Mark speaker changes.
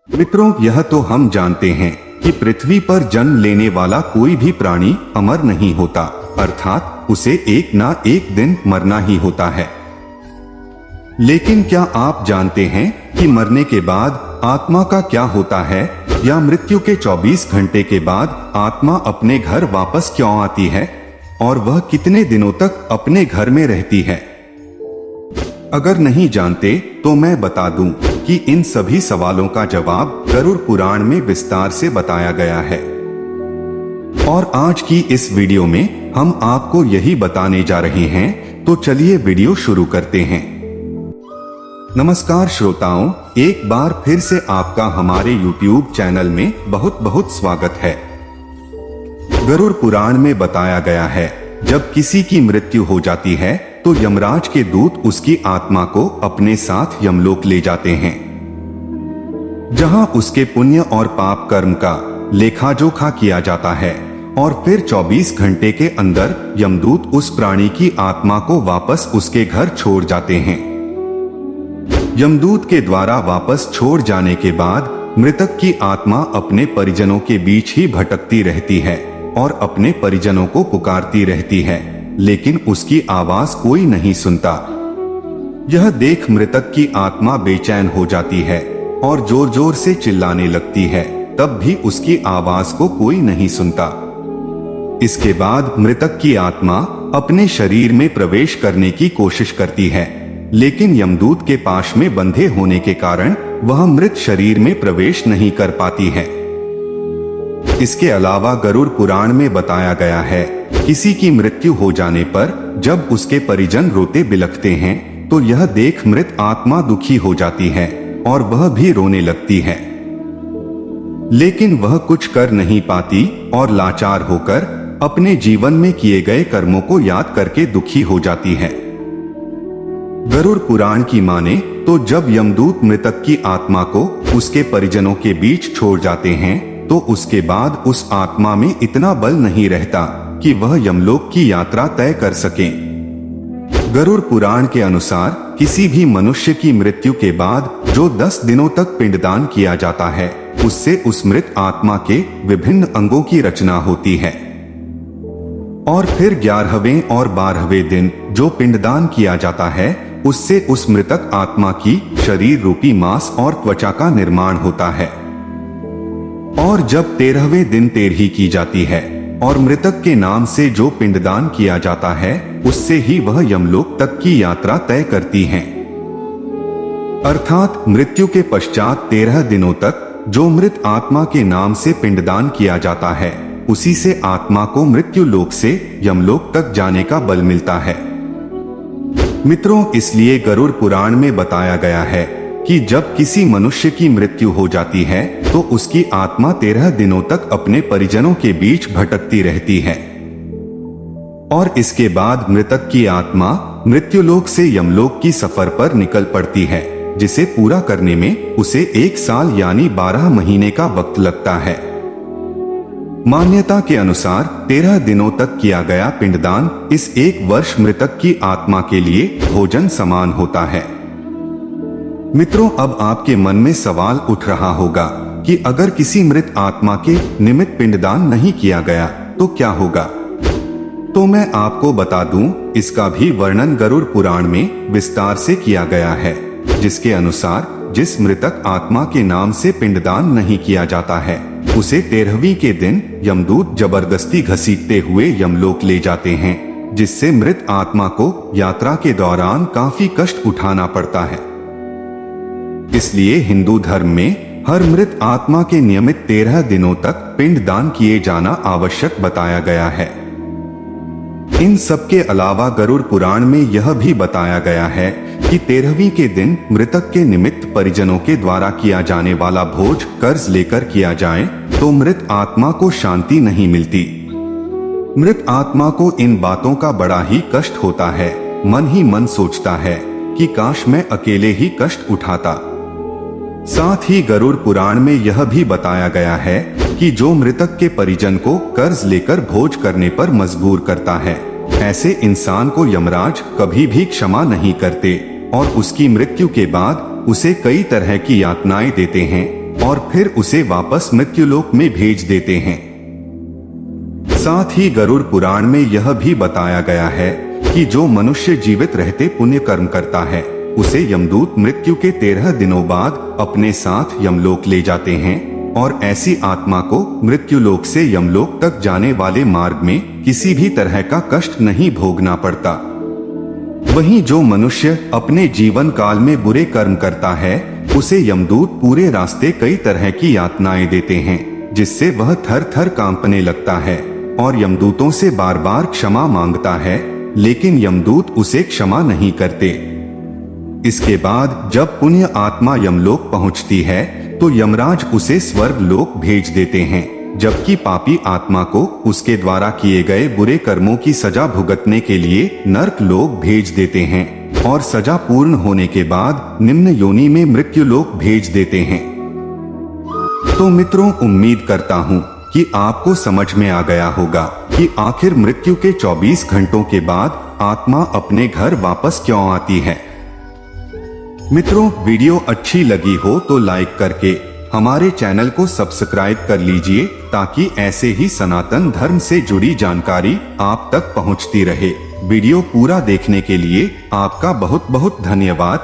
Speaker 1: मित्रों, यह तो हम जानते हैं कि पृथ्वी पर जन्म लेने वाला कोई भी प्राणी अमर नहीं होता, अर्थात उसे एक ना एक दिन मरना ही होता है। लेकिन क्या आप जानते हैं कि मरने के बाद आत्मा का क्या होता है, या मृत्यु के 24 घंटे के बाद आत्मा अपने घर वापस क्यों आती है और वह कितने दिनों तक अपने घर में रहती है? अगर नहीं जानते तो मैं बता दूं कि इन सभी सवालों का जवाब गरुड़ पुराण में विस्तार से बताया गया है। और आज की इस वीडियो में हम आपको यही बताने जा रहे हैं, तो चलिए वीडियो शुरू करते हैं। नमस्कार श्रोताओं, एक बार फिर से आपका हमारे YouTube चैनल में बहुत बहुत स्वागत है। गरुड़ पुराण में बताया गया है, जब किसी की मृत्यु हो जाती है तो यमराज के दूत उसकी आत्मा को अपने साथ यमलोक ले जाते हैं, जहां उसके पुण्य और पाप कर्म का लेखा जोखा किया जाता है। और फिर 24 घंटे के अंदर यमदूत उस प्राणी की आत्मा को वापस उसके घर छोड़ जाते हैं। यमदूत के द्वारा वापस छोड़ जाने के बाद मृतक की आत्मा अपने परिजनों के बीच ही भटकती रहती है और अपने परिजनों को पुकारती रहती है, लेकिन उसकी आवाज कोई नहीं सुनता। यह देख मृतक की आत्मा बेचैन हो जाती है और जोर जोर से चिल्लाने लगती है, तब भी उसकी आवाज को कोई नहीं सुनता। इसके बाद मृतक की आत्मा अपने शरीर में प्रवेश करने की कोशिश करती है, लेकिन यमदूत के पाश में बंधे होने के कारण वह मृत शरीर में प्रवेश नहीं कर पाती है। इसके अलावा गरुड़ पुराण में बताया गया है, किसी की मृत्यु हो जाने पर जब उसके परिजन रोते बिलखते हैं तो यह देख मृत आत्मा दुखी हो जाती है और वह भी रोने लगती है, लेकिन वह कुछ कर नहीं पाती और लाचार होकर अपने जीवन में किए गए कर्मों को याद करके दुखी हो जाती है। गरुड़ पुराण की माने तो जब यमदूत मृतक की आत्मा को उसके परिजनों के बीच छोड़ जाते हैं तो उसके बाद उस आत्मा में इतना बल नहीं रहता कि वह यमलोक की यात्रा तय कर सके। गरुड़ पुराण के अनुसार किसी भी मनुष्य की मृत्यु के बाद जो 10 दिनों तक पिंडदान किया जाता है, उससे उस मृत आत्मा के विभिन्न अंगों की रचना होती है। और फिर 11वें और 12वें दिन जो पिंडदान किया जाता है, उससे उस मृतक आत्मा की शरीर रूपी मांस और त्वचा का निर्माण होता है। और जब 13वें दिन तेरही की जाती है और मृतक के नाम से जो पिंडदान किया जाता है, उससे ही वह यमलोक तक की यात्रा तय करती हैं। अर्थात मृत्यु के पश्चात 13 दिनों तक जो मृत आत्मा के नाम से पिंडदान किया जाता है, उसी से आत्मा को मृत्यु लोक से यमलोक तक जाने का बल मिलता है। मित्रों, इसलिए गरुड़ पुराण में बताया गया है कि जब किसी मनुष्य की मृत्यु हो जाती है तो उसकी आत्मा 13 दिनों तक अपने परिजनों के बीच भटकती रहती है और इसके बाद मृतक की आत्मा मृत्युलोक से यमलोक की सफर पर निकल पड़ती है, जिसे पूरा करने में उसे 1 साल यानी 12 महीने का वक्त लगता है। मान्यता के अनुसार 13 दिनों तक किया गया पिंडदान इस 1 वर्ष मृतक की आत्मा के लिए भोजन समान होता है। मित्रों, अब आपके मन में सवाल उठ रहा होगा कि अगर किसी मृत आत्मा के निमित्त पिंडदान नहीं किया गया तो क्या होगा? तो मैं आपको बता दूं, इसका भी वर्णन गरुड़ पुराण में विस्तार से किया गया है, जिसके अनुसार जिस मृतक आत्मा के नाम से पिंडदान नहीं किया जाता है, उसे 13वीं के दिन यमदूत जबरदस्ती घसीटते हुए यमलोक ले जाते हैं, जिससे मृत आत्मा को यात्रा के दौरान काफी कष्ट उठाना पड़ता है। इसलिए हिंदू धर्म में हर मृत आत्मा के नियमित 13 दिनों तक पिंडदान किए जाना आवश्यक बताया गया है। इन सब के अलावा गरुड़ पुराण में यह भी बताया गया है कि 13वीं के दिन मृतक के निमित्त परिजनों के द्वारा किया जाने वाला भोज कर्ज लेकर किया जाए तो मृत आत्मा को शांति नहीं मिलती। मृत आत्मा को इन बातों का बड़ा ही कष्ट होता है, मन ही मन सोचता है कि काश मैं अकेले ही कष्ट उठाता। साथ ही गरुड़ पुराण में यह भी बताया गया है कि जो मृतक के परिजन को कर्ज लेकर भोज करने पर मजबूर करता है, ऐसे इंसान को यमराज कभी भी क्षमा नहीं करते और उसकी मृत्यु के बाद उसे कई तरह की यातनाएं देते हैं, और फिर उसे वापस मृत्युलोक में भेज देते हैं। साथ ही गरुड़ पुराण में यह भी बताया गया है कि जो मनुष्य जीवित रहते पुण्य कर्म करता है उसे यमदूत मृत्यु के 13 दिनों बाद अपने साथ यमलोक ले जाते हैं और ऐसी आत्मा को मृत्युलोक से यमलोक तक जाने वाले मार्ग में किसी भी तरह का कष्ट नहीं भोगना पड़ता। वहीं जो मनुष्य अपने जीवन काल में बुरे कर्म करता है उसे यमदूत पूरे रास्ते कई तरह की यातनाएं देते हैं, जिससे वह थर थर कांपने लगता है और यमदूतों से बार बार क्षमा मांगता है, लेकिन यमदूत उसे क्षमा नहीं करते। इसके बाद जब पुण्य आत्मा यमलोक पहुंचती है तो यमराज उसे स्वर्ग लोक भेज देते हैं, जबकि पापी आत्मा को उसके द्वारा किए गए बुरे कर्मों की सजा भुगतने के लिए नरक लोक भेज देते हैं और सजा पूर्ण होने के बाद निम्न योनि में मृत्यु लोक भेज देते हैं। तो मित्रों, उम्मीद करता हूँ कि आपको समझ में आ गया होगा कि आखिर मृत्यु के 24 घंटों के बाद आत्मा अपने घर वापस क्यों आती है। मित्रों, वीडियो अच्छी लगी हो तो लाइक करके हमारे चैनल को सब्सक्राइब कर लीजिए ताकि ऐसे ही सनातन धर्म से जुड़ी जानकारी आप तक पहुंचती रहे। वीडियो पूरा देखने के लिए आपका बहुत बहुत धन्यवाद।